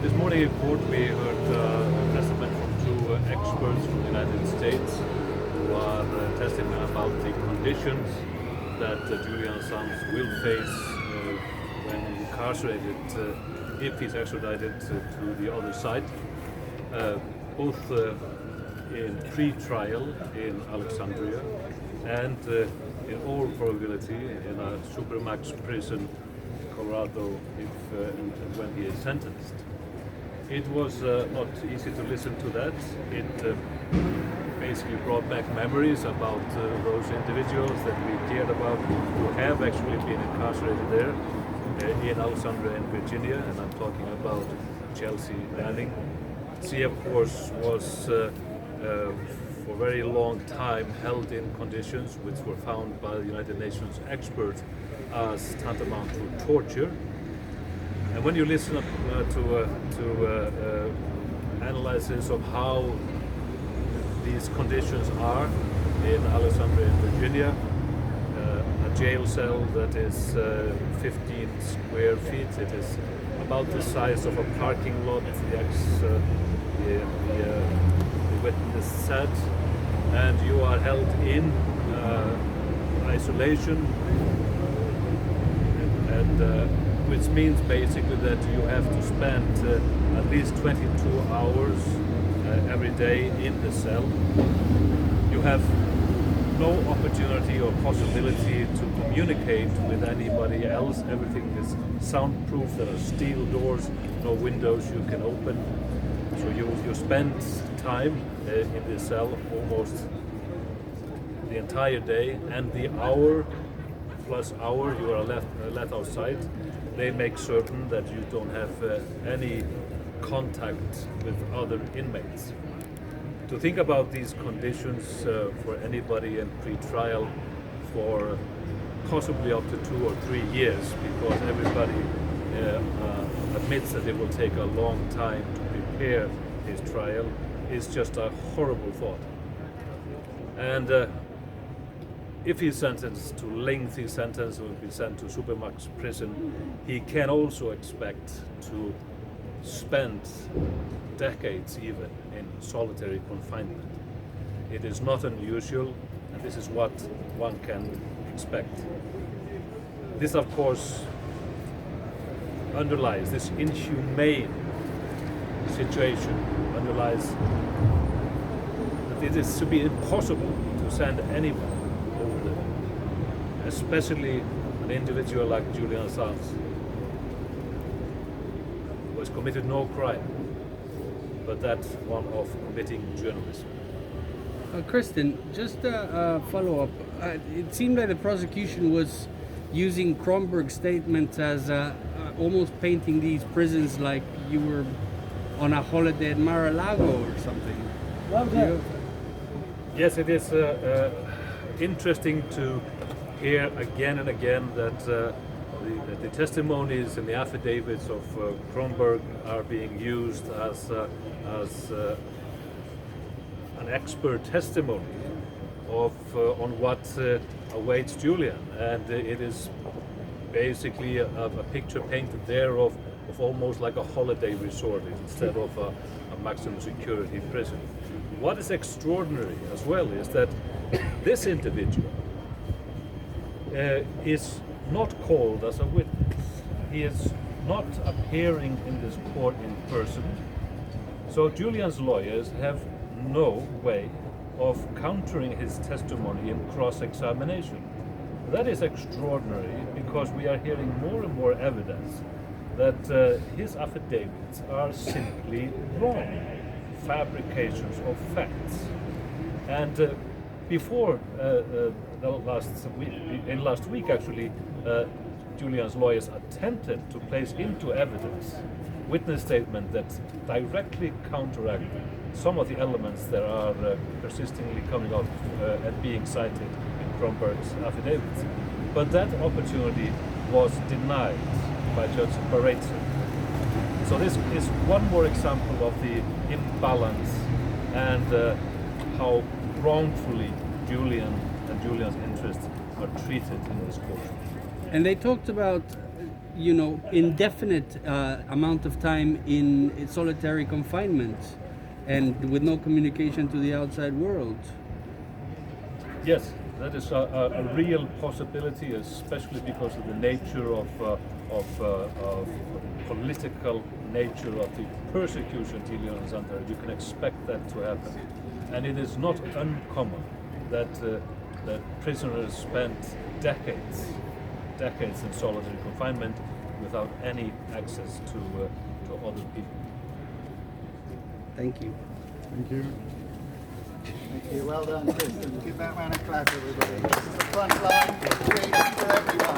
This morning in court we heard a testimony from two experts from the United States who are testifying about the conditions that Julian Assange will face when incarcerated if he's extradited to the other side, both in pre-trial in Alexandria and in all probability in a supermax prison in Colorado if and when he is sentenced. It was not easy to listen to that. It basically brought back memories about those individuals that we cared about who have actually been incarcerated there in Alexandria and Virginia, and I'm talking about Chelsea Manning. She, of course, was for a very long time held in conditions which were found by the United Nations experts as tantamount to torture. And when you listen to analysis of how these conditions are in Alexandria and Virginia, a jail cell that is 15 square feet, it is about the size of a parking lot, the witness said, and you are held in isolation, and which means basically that you have to spend at least 22 hours every day in the cell. You have no opportunity or possibility to communicate with anybody else. Everything is soundproof. There are steel doors, no windows you can open. So you spend time in the cell almost the entire day, and the hour plus hour you are let outside. They make certain that you don't have any contact with other inmates. To think about these conditions for anybody in pre-trial for possibly up to 2 or 3 years, because everybody admits that it will take a long time to prepare his trial, is just a horrible thought. And if he's sentenced to lengthy sentence, will be sent to supermax prison, he can also expect to spend decades even in solitary confinement. It is not unusual, and this is what one can expect. This, of course, underlies this inhumane situation, underlies that it is to be impossible to send anyone over there, especially an individual like Julian Assange, who has committed no crime, but that one of committing journalism. Kristinn, just a follow-up. It seemed like the prosecution was using Kronberg's statements as almost painting these prisons like you were on a holiday at Mar-a-Lago or something. Yes, it is interesting to hear again and again that the testimonies and the affidavits of Kronberg are being used as an expert testimony on what awaits Julian, and it is basically a picture painted there of almost like a holiday resort instead of a maximum security prison. What is extraordinary as well is that this individual is not called as a witness. He is not appearing in this court in person. So Julian's lawyers have no way of countering his testimony in cross-examination. That is extraordinary because we are hearing more and more evidence that his affidavits are simply wrong, fabrications of facts. And before last week actually, Julian's lawyers attempted to place into evidence witness statement that directly counteract some of the elements that are persistently coming up and being cited in Kronberg's affidavits. But that opportunity was denied by Judge Barretson. So this is one more example of the imbalance and how wrongfully Julian and Julian's interests are treated in this court. And they talked about you know, indefinite amount of time in solitary confinement and with no communication to the outside world. Yes, that is a real possibility, especially because of the nature of political nature of the persecution Julian is under. You can expect that to happen, and it is not uncommon that that prisoners spend decades in solitary confinement without any access to other people. Thank you. Thank you. Thank you. Well done, Kristinn. Give that round of applause, everybody. This is the front line. Freedom for everyone.